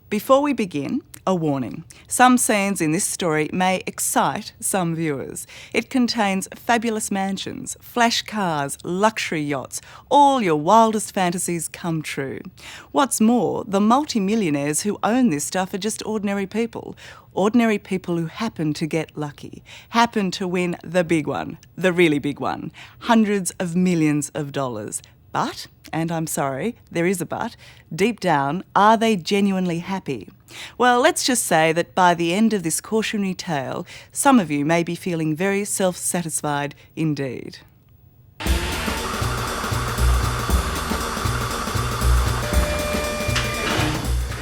Before we begin, a warning. Some scenes in this story may excite some viewers. It contains fabulous mansions, flash cars, luxury yachts, all your wildest fantasies come true. What's more, the multi-millionaires who own this stuff are just ordinary people. Ordinary people who happen to get lucky, happen to win the big one, the really big one, hundreds of millions of dollars. But, and I'm sorry, there is a but, deep down, are they genuinely happy? Well, let's just say that by the end of this cautionary tale, some of you may be feeling very self-satisfied indeed.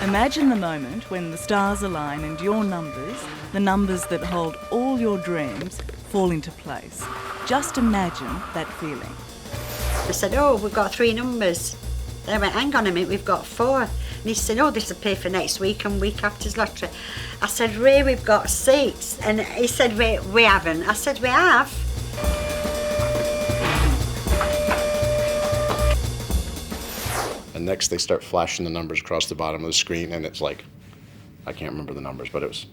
Imagine the moment when the stars align and your numbers, the numbers that hold all your dreams, fall into place. Just imagine that feeling. I said, oh, we've got 3 numbers. They went, hang on a minute, we've got 4. And he said, oh, this will pay for next week and week after's lottery. I said, Ray, we've got 6. And he said, we haven't. I said, we have. And next they start flashing the numbers across the bottom of the screen, and it's like, I can't remember the numbers, but it was...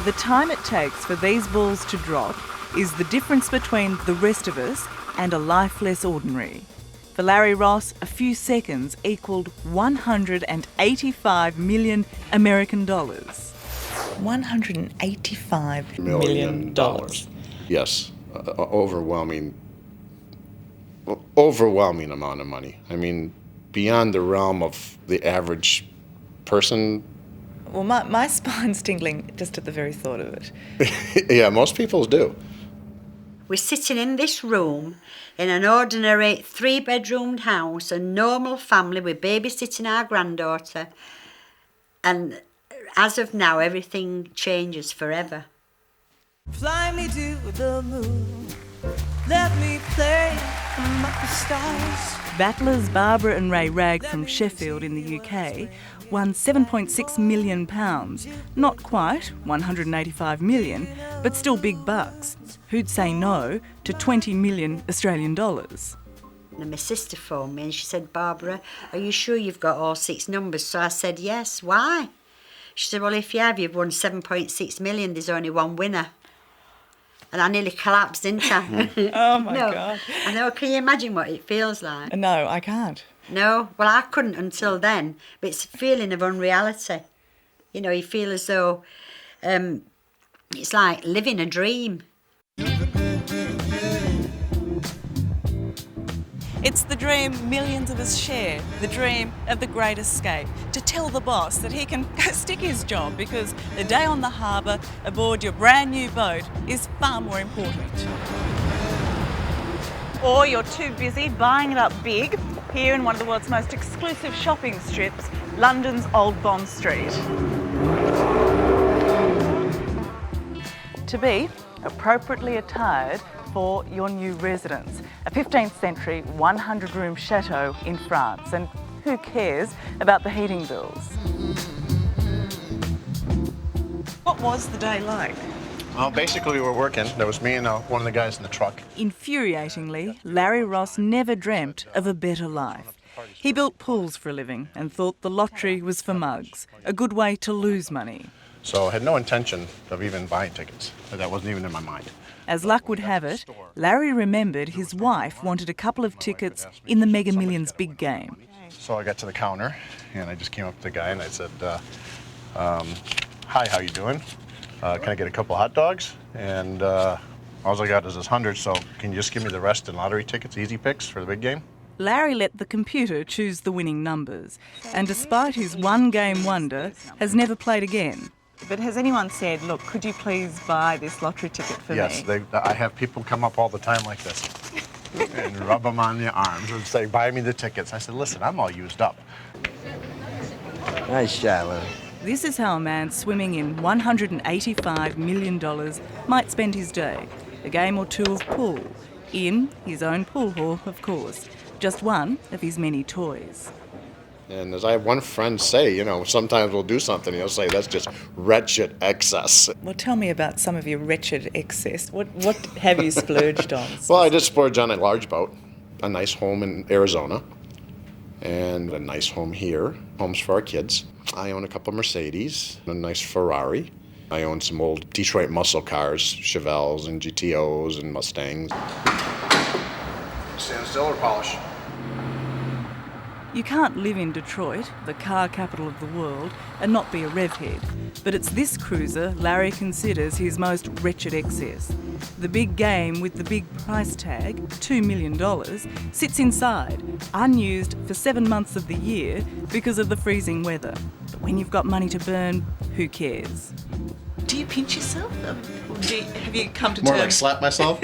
The time it takes for these balls to drop is the difference between the rest of us and a life less ordinary. For Larry Ross, a few seconds equaled 185 million American dollars. $185 million. Yes, overwhelming amount of money. I mean, beyond the realm of the average person. Well, my spine's tingling just at the very thought of it. Yeah, most people do. We're sitting in this room in an ordinary 3-bedroomed house, a normal family. We're babysitting our granddaughter. And as of now, everything changes forever. Fly me to the moon, let me play among the stars. Battlers Barbara and Ray Ragg from Sheffield in the UK won £7.6 million. Not quite 185 million, but still big bucks. Who'd say no to 20 million Australian dollars? And my sister phoned me and she said, Barbara, are you sure you've got all 6 numbers? So I said, yes. Why? She said, well, if you have, you've won 7.6 million. There's only one winner. And I nearly collapsed, didn't I? Oh, my God. I know. Can you imagine what it feels like? No, I can't. No? Well, I couldn't until then. But it's a feeling of unreality. You know, you feel as though it's like living a dream. It's the dream millions of us share, the dream of the great escape, to tell the boss that he can stick his job because the day on the harbour aboard your brand new boat is far more important. Or you're too busy buying it up big here in one of the world's most exclusive shopping strips, London's Old Bond Street. To be appropriately attired for your new residence, a 15th century 100-room chateau in France. And who cares about the heating bills? What was the day like? Well, basically we were working. There was me and one of the guys in the truck. Infuriatingly, Larry Ross never dreamt of a better life. He built pools for a living and thought the lottery was for mugs, a good way to lose money. So I had no intention of even buying tickets. That wasn't even in my mind. As luck would have it, Larry remembered his wife wanted a couple of tickets in the Mega Millions big game. So I got to the counter and I just came up to the guy and I said, hi, how you doing? Can I get a couple of hot dogs? And all I got is this 100, so can you just give me the rest in lottery tickets, easy picks for the big game? Larry let the computer choose the winning numbers, and despite his one-game wonder, has never played again. But has anyone said, look, could you please buy this lottery ticket for me? Yes, I have people come up all the time like this and rub them on the arms and say, buy me the tickets. I said, listen, I'm all used up. Nice shot, man. This is how a man swimming in $185 million might spend his day. A game or two of pool. In his own pool hall, of course. Just one of his many toys. And as I have one friend say, you know, sometimes we'll do something, he'll say, that's just wretched excess. Well, tell me about some of your wretched excess. What have you splurged on? Well, I just splurged on a large boat. a nice home in Arizona and a nice home here, homes for our kids. I own a couple Mercedes, a nice Ferrari. I own some old Detroit muscle cars, Chevelles and GTOs and Mustangs. Stand still or polish? You can't live in Detroit, the car capital of the world, and not be a revhead. But it's this cruiser Larry considers his most wretched excess. The big game with the big price tag, $2 million, sits inside, unused for 7 months of the year because of the freezing weather. But when you've got money to burn, who cares? Do you pinch yourself? Have you come to More terms? like slap myself?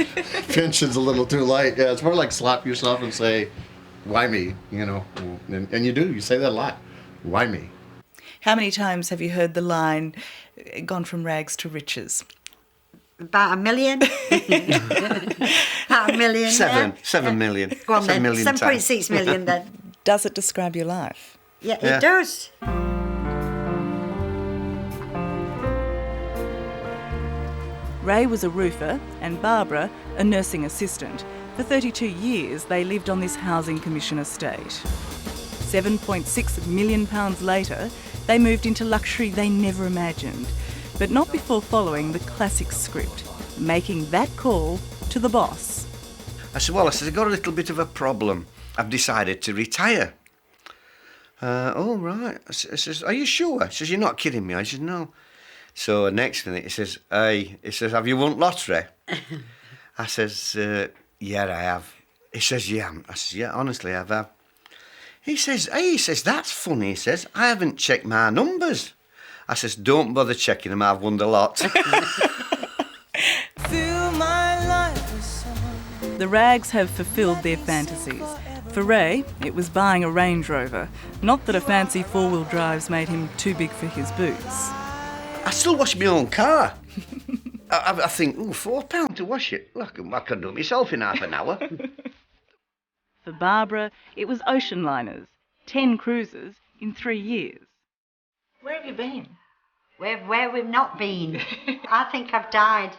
Pinch is a little too light. Yeah, it's more like slap yourself and say, why me? You know, and you do. You say that a lot. Why me? How many times have you heard the line, gone from rags to riches? About 1 million. About 1 million. Seven. Yeah. 7 million. Go on 7 then. million times. 7.6 million then. Does it describe your life? Yeah, Yeah. it does. Ray was a roofer and Barbara a nursing assistant. For 32 years, they lived on this housing commission estate. £7.6 million later, they moved into luxury they never imagined, but not before following the classic script, making that call to the boss. I said, I've got a little bit of a problem. I've decided to retire. Oh, right. I says, are you sure? He says, you're not kidding me. I said, no. So next minute, he says, have you won lottery? I says, yeah, I have. He says, yeah. I says, yeah, honestly, I have. He says, that's funny. He says, I haven't checked my numbers. I says, don't bother checking them, I've won the lot. Fill my life with song. The Rags have fulfilled their fantasies. For Ray, it was buying a Range Rover, not that a fancy four-wheel drives made him too big for his boots. I still wash my own car. I think, £4 to wash it. Look, I can do it myself in half an hour. For Barbara, it was ocean liners, 10 cruises in 3 years. Where have you been? Where we've not been. I think I've died.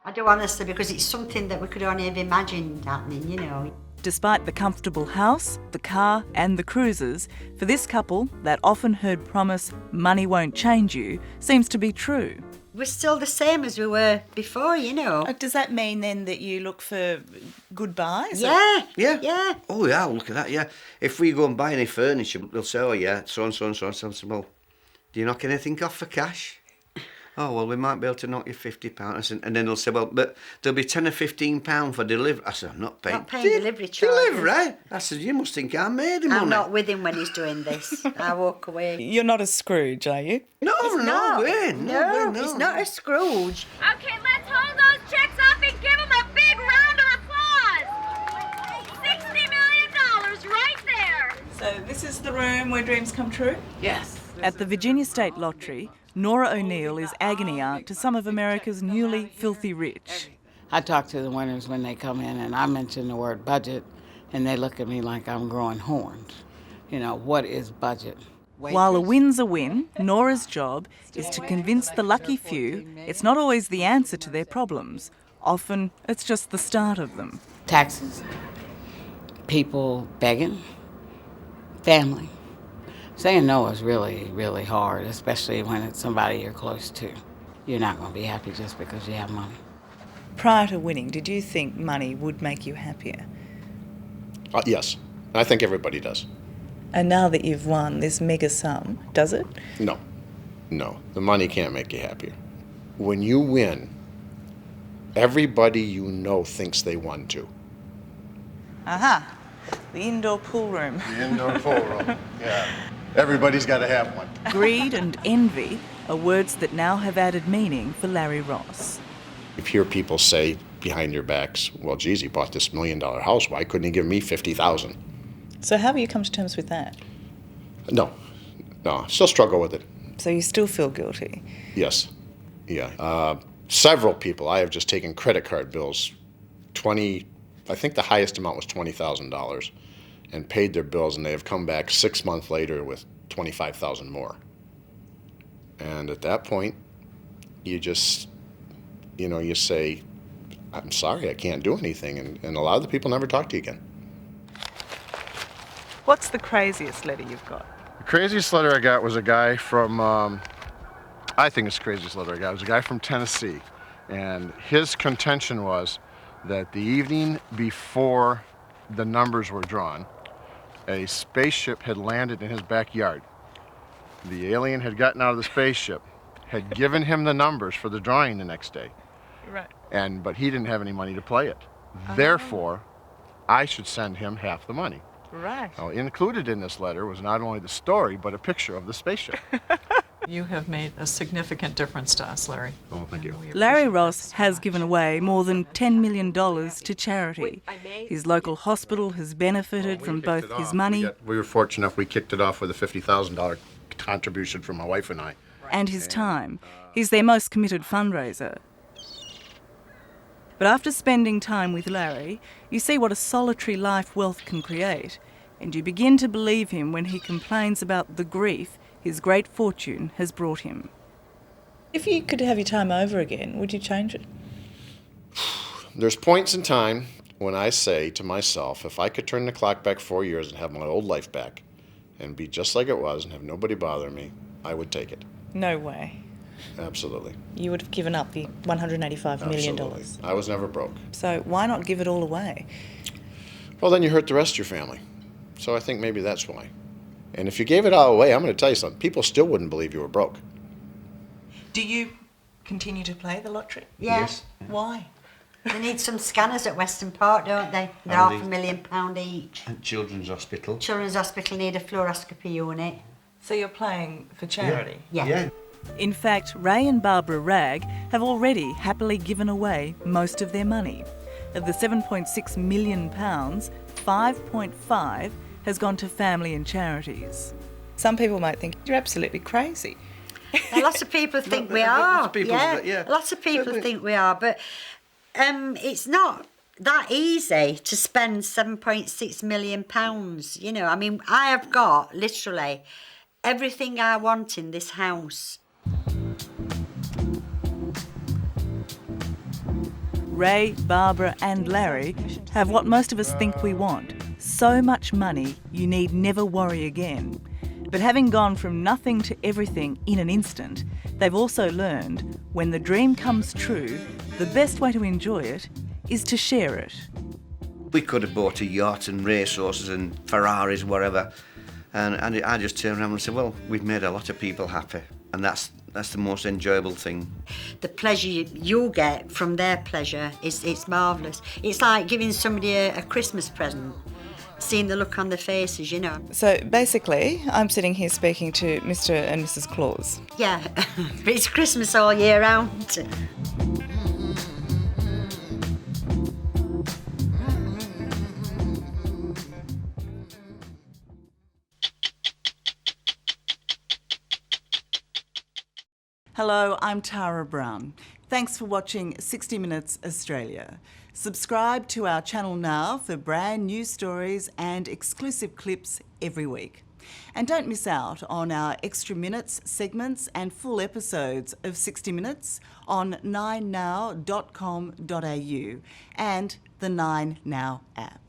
I do honestly, because it's something that we could only have imagined happening, you know. Despite the comfortable house, the car and the cruises, for this couple, that often heard promise, money won't change you, seems to be true. We're still the same as we were before, you know. Does that mean then that you look for good buys? Yeah. Yeah? Yeah. Oh, yeah, look at that, yeah. If we go and buy any furniture, they'll say, oh, yeah, so and so and so and so. I said, well, do you knock anything off for cash? Oh, well, we might be able to knock you £50. I said, and then they'll say, well, but there'll be £10 or £15 for delivery. I said, I'm not paying. Not paying delivery charges. Delivery? I said, you must think I made him I'm money. not with him when he's doing this. I walk away. You're not a Scrooge, are you? No, He's no not. way. No, way, he's not a Scrooge. Okay, let's hold those checks up and give them a big round of applause. $60 million right there. So this is the room where dreams come true? Yes. At the Virginia State Lottery, Nora O'Neill is agony aunt to some of America's newly filthy rich. I talk to the winners when they come in and I mention the word budget and they look at me like I'm growing horns. You know, what is budget? While a win's a win, Nora's job is to convince the lucky few it's not always the answer to their problems. Often, it's just the start of them. Taxes, people begging, family. Saying no is really, really hard, especially when it's somebody you're close to. You're not going to be happy just because you have money. Prior to winning, did you think money would make you happier? Yes, I think everybody does. And now that you've won this mega sum, does it? No, the money can't make you happier. When you win, everybody you know thinks they won too. Aha, the indoor pool room. The indoor pool room, yeah. Everybody's got to have one. Greed and envy are words that now have added meaning for Larry Ross. You hear people say behind your backs, well, geez, he bought this $1 million house. Why couldn't he give me $50,000? So how have you come to terms with that? No, I still struggle with it. So you still feel guilty? Yes, yeah. Several people, I have just taken credit card bills, I think the highest amount was $20,000, and paid their bills, and they have come back 6 months later with $25,000 more. And at that point, you just, you say, I'm sorry, I can't do anything. And a lot of the people never talk to you again. What's the craziest letter you've got? The craziest letter I got was a guy from, I think it's the craziest letter I got, was a guy from Tennessee. And his contention was that the evening before the numbers were drawn, a spaceship had landed in his backyard. The alien had gotten out of the spaceship, had given him the numbers for the drawing the next day. Right. But he didn't have any money to play it. Therefore, I should send him half the money. Right. Now, included in this letter was not only the story, but a picture of the spaceship. You have made a significant difference to us, Larry. Oh, thank you. Larry Ross has given away more than $10 million to charity. His local hospital has benefited from both his money We were fortunate enough we kicked it off with a $50,000 contribution from my wife and I. and his time. He's their most committed fundraiser. But after spending time with Larry, you see what a solitary life wealth can create, and you begin to believe him when he complains about the grief his great fortune has brought him. If you could have your time over again, would you change it? There's points in time when I say to myself, if I could turn the clock back 4 years and have my old life back and be just like it was and have nobody bother me, I would take it. No way. Absolutely. You would have given up the $185 million. Absolutely. I was never broke. So why not give it all away? Well, then you hurt the rest of your family. So I think maybe that's why. And if you gave it all away, I'm going to tell you something. People still wouldn't believe you were broke. Do you continue to play the lottery? Yeah. Yes. Why? They need some scanners at Western Park, don't they? They're How many? £500,000 each. At Children's Hospital. Children's Hospital need a fluoroscopy unit. So you're playing for charity? Yeah. In fact, Ray and Barbara Ragg have happily given away most of their money. Of the £7.6 million, 5.5 has gone to family and charities. Some people might think you're absolutely crazy. A lot of people think we Lots are. of people, yeah. Lots of people think we are, but it's not that easy to spend £7.6 million. You know, I mean, I have got literally everything I want in this house. Ray, Barbara and Larry have what most of us think we want. So much money you need never worry again. But having gone from nothing to everything in an instant, they've also learned when the dream comes true, the best way to enjoy it is to share it. We could have bought a yacht and racehorses and Ferraris, whatever. And I just turned around and said, well, we've made a lot of people happy. And that's the most enjoyable thing. The pleasure you get from their pleasure it's marvellous. It's like giving somebody a Christmas present, seeing the look on their faces, you know. So basically, I'm sitting here speaking to Mr. and Mrs. Claus. Yeah, but it's Christmas all year round. Hello, I'm Tara Brown. Thanks for watching 60 Minutes Australia. Subscribe to our channel now for brand new stories and exclusive clips every week. And don't miss out on our extra minutes, segments and full episodes of 60 Minutes on 9now.com.au and the 9Now app.